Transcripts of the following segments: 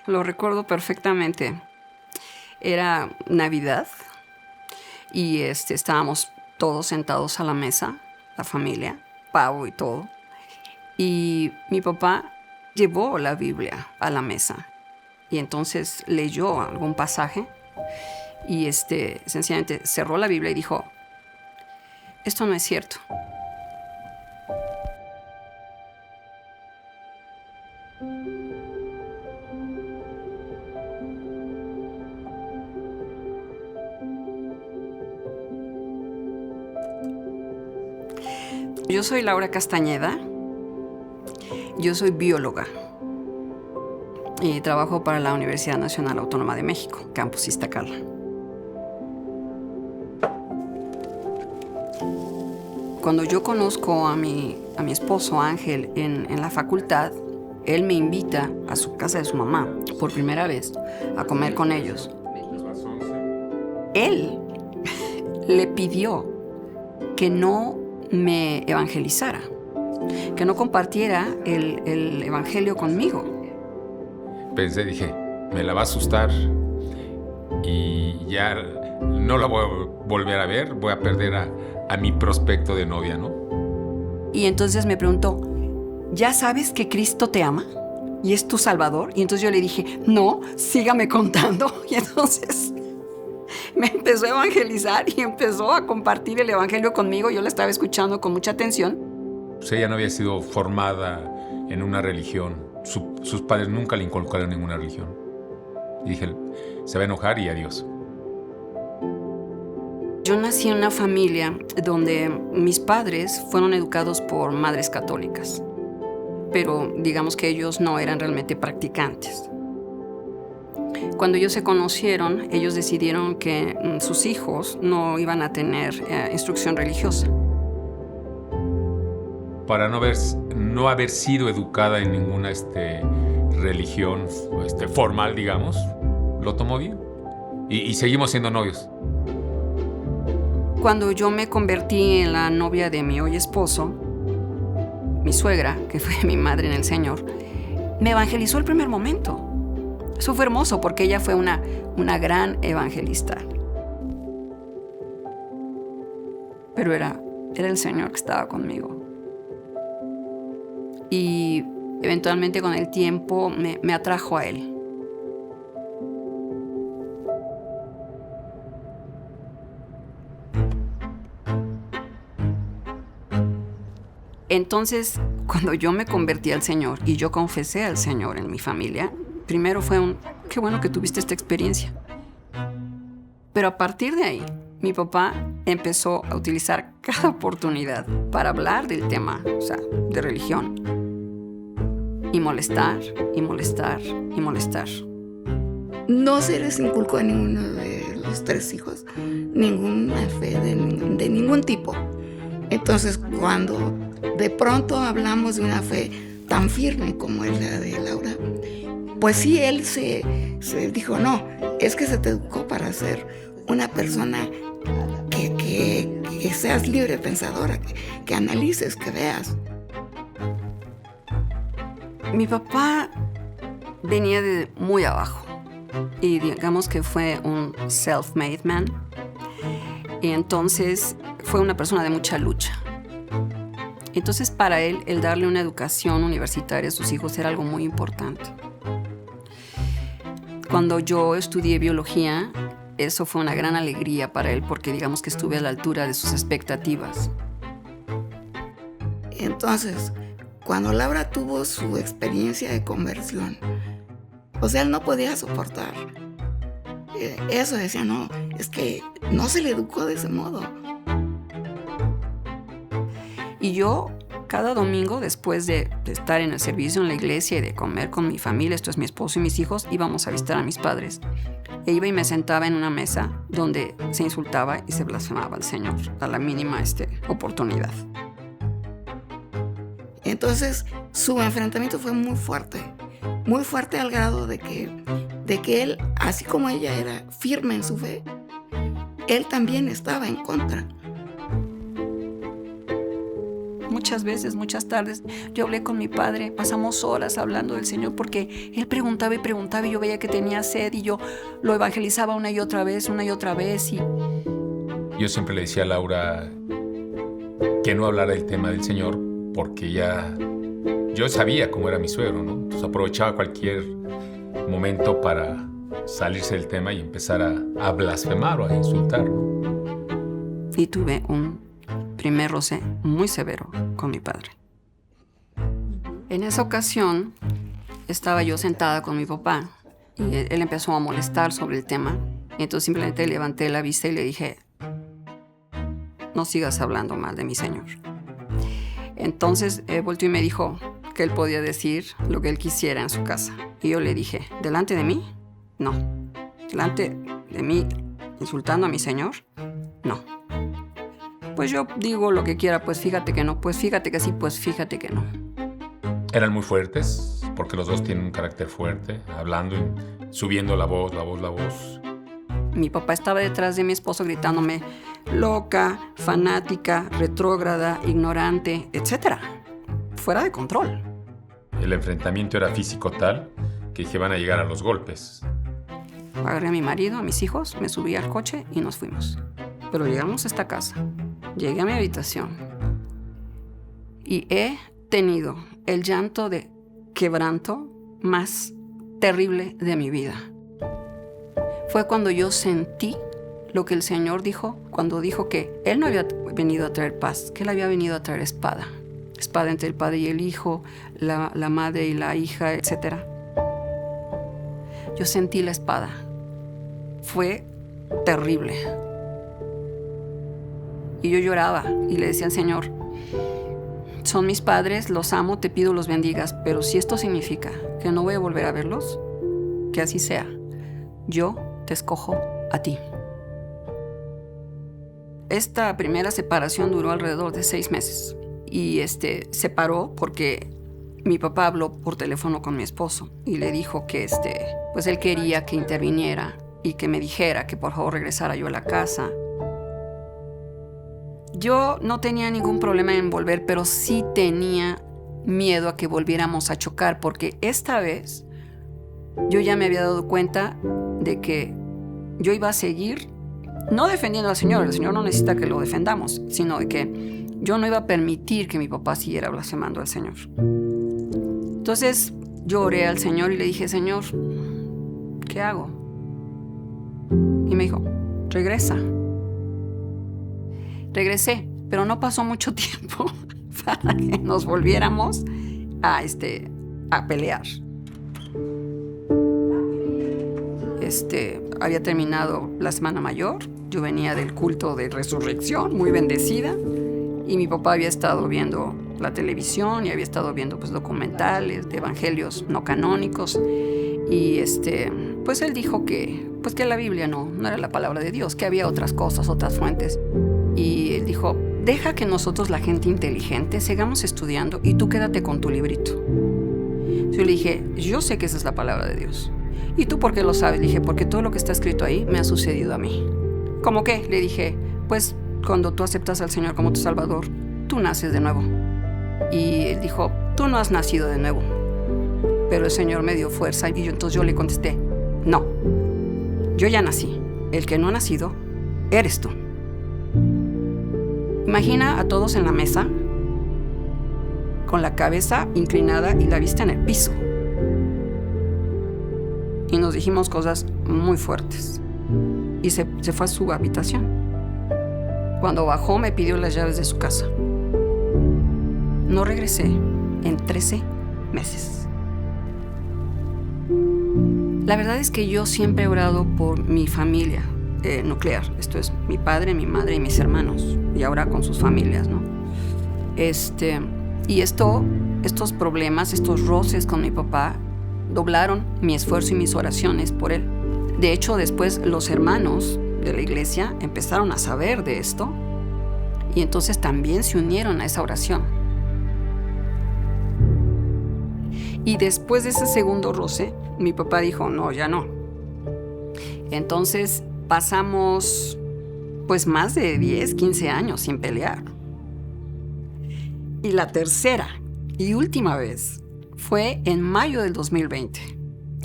lo recuerdo perfectamente. Era Navidad y estábamos todos sentados a la mesa, la familia, pavo y todo. Y mi papá llevó la Biblia a la mesa y entonces leyó algún pasaje y sencillamente cerró la Biblia y dijo, esto no es cierto. Yo soy Laura Castañeda, yo soy bióloga y trabajo para la Universidad Nacional Autónoma de México, Campus Iztacala. Cuando yo conozco a mi esposo Ángel en la facultad, él me invita a su casa de su mamá por primera vez a comer con ellos. Él le pidió que no me evangelizara, que no compartiera el evangelio conmigo. Dije, me la va a asustar y ya no la voy a volver a ver, voy a perder a mi prospecto de novia, ¿no? Y entonces me preguntó, ¿ya sabes que Cristo te ama y es tu Salvador? Y entonces yo le dije, no, sígame contando. Y entonces me empezó a evangelizar y empezó a compartir el evangelio conmigo. Yo la estaba escuchando con mucha atención. Pues ella no había sido formada en una religión. Sus padres nunca le inculcaron en ninguna religión. Y dije, se va a enojar y adiós. Yo nací en una familia donde mis padres fueron educados por madres católicas, pero digamos que ellos no eran realmente practicantes. Cuando ellos se conocieron, ellos decidieron que sus hijos no iban a tener instrucción religiosa. Para no haber sido educada en ninguna religión formal, digamos, lo tomó bien. Y seguimos siendo novios. Cuando yo me convertí en la novia de mi hoy esposo, mi suegra, que fue mi madre en el Señor, me evangelizó el primer momento. Eso fue hermoso porque ella fue una gran evangelista. Pero era el Señor que estaba conmigo. Y eventualmente con el tiempo me atrajo a Él. Entonces, cuando yo me convertí al Señor y yo confesé al Señor en mi familia, primero fue qué bueno que tuviste esta experiencia. Pero a partir de ahí, mi papá empezó a utilizar cada oportunidad para hablar del tema, de religión. Y molestar, y molestar, y molestar. No se les inculcó a ninguno de los tres hijos ninguna fe de ningún tipo. Entonces, cuando de pronto hablamos de una fe tan firme como es la de Laura, pues sí, él se dijo, no, es que se te educó para ser una persona que seas libre pensadora, que analices, que veas. Mi papá venía de muy abajo y digamos que fue un self-made man. Y entonces fue una persona de mucha lucha. Entonces para él, el darle una educación universitaria a sus hijos era algo muy importante. Cuando yo estudié biología, eso fue una gran alegría para él porque digamos que estuve a la altura de sus expectativas. Entonces, cuando Laura tuvo su experiencia de conversión, él no podía soportar eso. Decía, no, es que no se le educó de ese modo. Y yo, cada domingo, después de estar en el servicio en la iglesia y de comer con mi familia, esto es mi esposo y mis hijos, íbamos a visitar a mis padres. E iba y me sentaba en una mesa donde se insultaba y se blasfemaba al Señor a la mínima oportunidad. Entonces, su enfrentamiento fue muy fuerte al grado de que él, así como ella era firme en su fe, él también estaba en contra. muchas veces, muchas tardes, yo hablé con mi padre, pasamos horas hablando del Señor porque él preguntaba y yo veía que tenía sed y yo lo evangelizaba una y otra vez y... Yo siempre le decía a Laura que no hablara del tema del Señor porque yo sabía cómo era mi suegro, ¿no? Entonces aprovechaba cualquier momento para salirse del tema y empezar a blasfemar o a insultar, ¿no? Y tuve un primer roce muy severo con mi padre. En esa ocasión estaba yo sentada con mi papá y él empezó a molestar sobre el tema. Entonces simplemente levanté la vista y le dije, no sigas hablando mal de mi Señor. Entonces volteó y me dijo que él podía decir lo que él quisiera en su casa. Y yo le dije, ¿delante de mí? No. ¿Delante de mí insultando a mi Señor? No. Pues yo digo lo que quiera, pues fíjate que no, pues fíjate que sí, pues fíjate que no. Eran muy fuertes, porque los dos tienen un carácter fuerte, hablando y subiendo la voz. Mi papá estaba detrás de mi esposo gritándome loca, fanática, retrógrada, ignorante, etc. Fuera de control. El enfrentamiento era físico tal que dije, van a llegar a los golpes. Agarré a mi marido, a mis hijos, me subí al coche y nos fuimos. Pero llegamos a esta casa. Llegué a mi habitación y he tenido el llanto de quebranto más terrible de mi vida. Fue cuando yo sentí lo que el Señor dijo, cuando dijo que Él no había venido a traer paz, que Él había venido a traer espada. Espada entre el padre y el hijo, la madre y la hija, etc. Yo sentí la espada. Fue terrible. Y yo lloraba y le decía al Señor, son mis padres, los amo, te pido los bendigas, pero si esto significa que no voy a volver a verlos, que así sea. Yo te escojo a ti. Esta primera separación duró alrededor de 6 meses y se paró porque mi papá habló por teléfono con mi esposo y le dijo que pues él quería que interviniera y que me dijera que por favor regresara yo a la casa. Yo no tenía ningún problema en volver, pero sí tenía miedo a que volviéramos a chocar, porque esta vez yo ya me había dado cuenta de que yo iba a seguir, no defendiendo al Señor, el Señor no necesita que lo defendamos, sino de que yo no iba a permitir que mi papá siguiera blasfemando al Señor. Entonces yo oré al Señor y le dije, Señor, ¿qué hago? Y me dijo, regresa. Regresé, pero no pasó mucho tiempo para que nos volviéramos a pelear. Había terminado la Semana Mayor, yo venía del culto de resurrección, muy bendecida, y mi papá había estado viendo la televisión y había estado viendo pues, documentales de evangelios no canónicos, y pues él dijo que la Biblia no era la palabra de Dios, que había otras cosas, otras fuentes. Y él dijo, deja que nosotros, la gente inteligente, sigamos estudiando y tú quédate con tu librito. Yo le dije, yo sé que esa es la palabra de Dios. ¿Y tú por qué lo sabes? Le dije, porque todo lo que está escrito ahí me ha sucedido a mí. ¿Cómo qué? Le dije, pues cuando tú aceptas al Señor como tu Salvador, tú naces de nuevo. Y él dijo, tú no has nacido de nuevo. Pero el Señor me dio fuerza y entonces yo le contesté, no, yo ya nací. El que no ha nacido, eres tú. Imagina a todos en la mesa, con la cabeza inclinada y la vista en el piso. Y nos dijimos cosas muy fuertes. Y se fue a su habitación. Cuando bajó me pidió las llaves de su casa. No regresé en 13 meses. La verdad es que yo siempre he orado por mi familia nuclear. Esto es mi padre, mi madre y mis hermanos. Y ahora con sus familias, ¿no? Y estos problemas, estos roces con mi papá, doblaron mi esfuerzo y mis oraciones por él. De hecho, después los hermanos de la iglesia empezaron a saber de esto y entonces también se unieron a esa oración. Y después de ese segundo roce, mi papá dijo, no, ya no. Entonces pasamos pues más de 10, 15 años sin pelear. Y la tercera y última vez fue en mayo del 2020,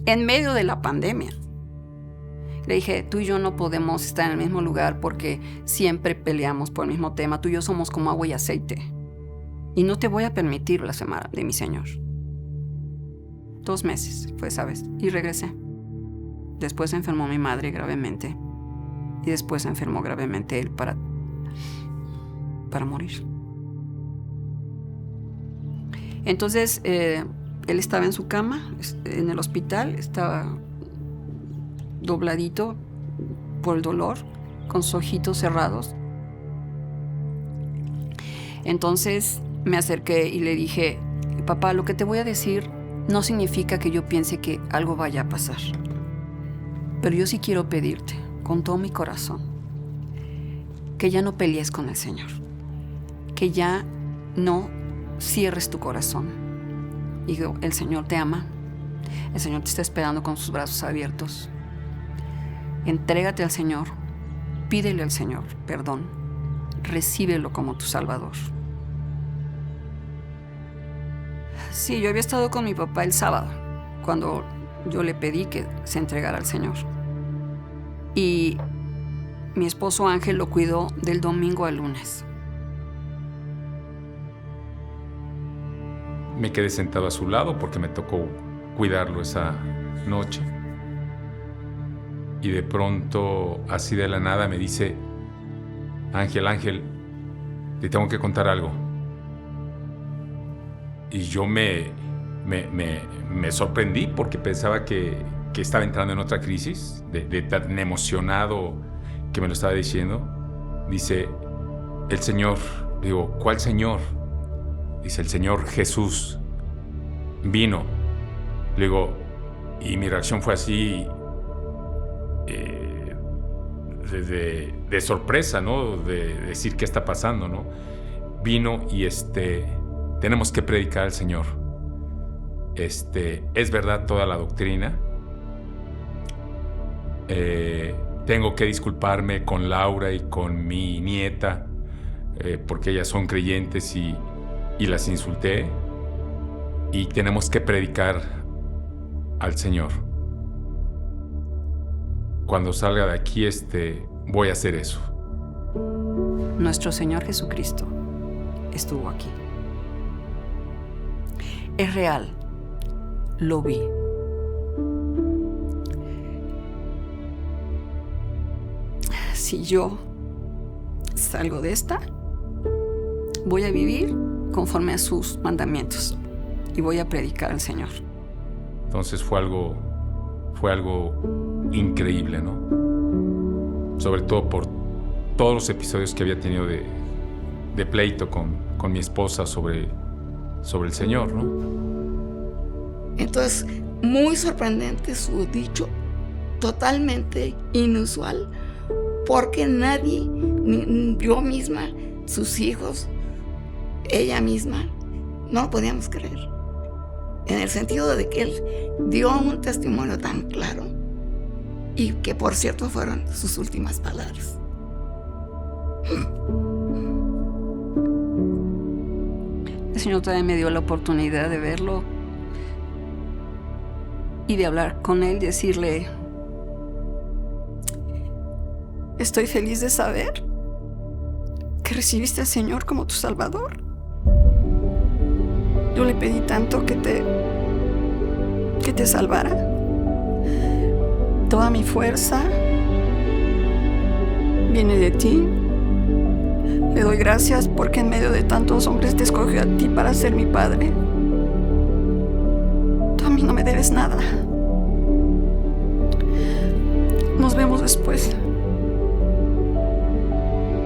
en medio de la pandemia. Le dije, tú y yo no podemos estar en el mismo lugar porque siempre peleamos por el mismo tema. Tú y yo somos como agua y aceite. Y no te voy a permitir blasfemar de mi Señor. 2 meses fue esa vez y regresé. Después se enfermó mi madre gravemente. Y después se enfermó gravemente él para morir. Entonces, él estaba en su cama, en el hospital, estaba dobladito por el dolor, con sus ojitos cerrados. Entonces me acerqué y le dije, papá, lo que te voy a decir no significa que yo piense que algo vaya a pasar, pero yo sí quiero pedirte, con todo mi corazón, que ya no pelees con el Señor, que ya no cierres tu corazón. Y digo, el Señor te ama, el Señor te está esperando con sus brazos abiertos. Entrégate al Señor, pídele al Señor perdón, recíbelo como tu Salvador. Sí, yo había estado con mi papá el sábado, cuando yo le pedí que se entregara al Señor. Y mi esposo Ángel lo cuidó del domingo al lunes. Me quedé sentado a su lado porque me tocó cuidarlo esa noche. Y de pronto, así de la nada, me dice, Ángel, te tengo que contar algo. Y yo me sorprendí porque pensaba que estaba entrando en otra crisis, de tan emocionado que me lo estaba diciendo. Dice, el Señor. Digo, ¿cuál Señor? Dice, el Señor Jesús vino. Le digo, y mi reacción fue así, de sorpresa, ¿no? De decir qué está pasando, ¿no? Vino y tenemos que predicar al Señor. Es verdad toda la doctrina. Tengo que disculparme con Laura y con mi nieta porque ellas son creyentes y las insulté. Y tenemos que predicar al Señor. Cuando salga de aquí, voy a hacer eso. Nuestro Señor Jesucristo estuvo aquí. Es real. Lo vi. Si yo salgo de esta, voy a vivir conforme a sus mandamientos y voy a predicar al Señor. Entonces fue algo increíble, ¿no? Sobre todo por todos los episodios que había tenido de pleito con mi esposa sobre el Señor, ¿no? Entonces, muy sorprendente su dicho, totalmente inusual, porque nadie, ni yo misma, sus hijos, ella misma, no lo podíamos creer. En el sentido de que él dio un testimonio tan claro y que, por cierto, fueron sus últimas palabras. El Señor también me dio la oportunidad de verlo y de hablar con él, decirle, estoy feliz de saber que recibiste al Señor como tu Salvador. Yo le pedí tanto que te salvara. Toda mi fuerza viene de ti. Le doy gracias porque en medio de tantos hombres te escogió a ti para ser mi padre. Tú a mí no me debes nada. Nos vemos después.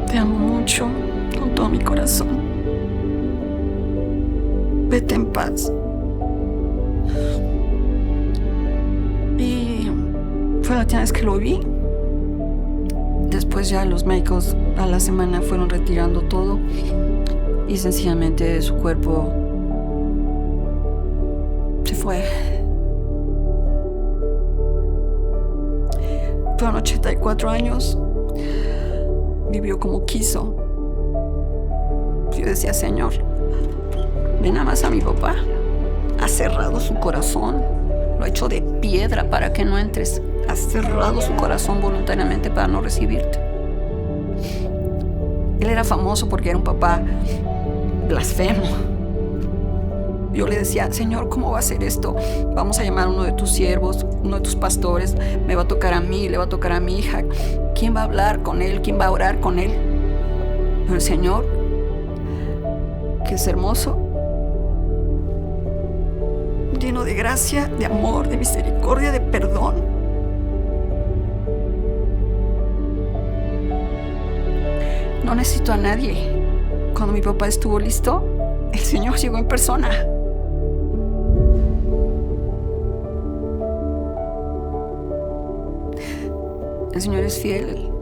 Te amo mucho con todo mi corazón. Vete en paz. Y fue la última vez que lo vi. Después ya los médicos a la semana fueron retirando todo y sencillamente su cuerpo se fue. Fueron 84 años. Vivió como quiso. Yo decía, Señor, Ve nada más a mi papá. Ha cerrado su corazón. Lo ha hecho de piedra para que no entres. Ha cerrado su corazón voluntariamente para no recibirte. Él era famoso porque era un papá blasfemo. Yo le decía, Señor, ¿cómo va a ser esto? Vamos a llamar a uno de tus siervos, uno de tus pastores. Me va a tocar a mí, le va a tocar a mi hija. ¿Quién va a hablar con él? ¿Quién va a orar con él? Pero el Señor, que es hermoso, lleno de gracia, de amor, de misericordia, de perdón. No necesito a nadie. Cuando mi papá estuvo listo, el Señor llegó en persona. El Señor es fiel.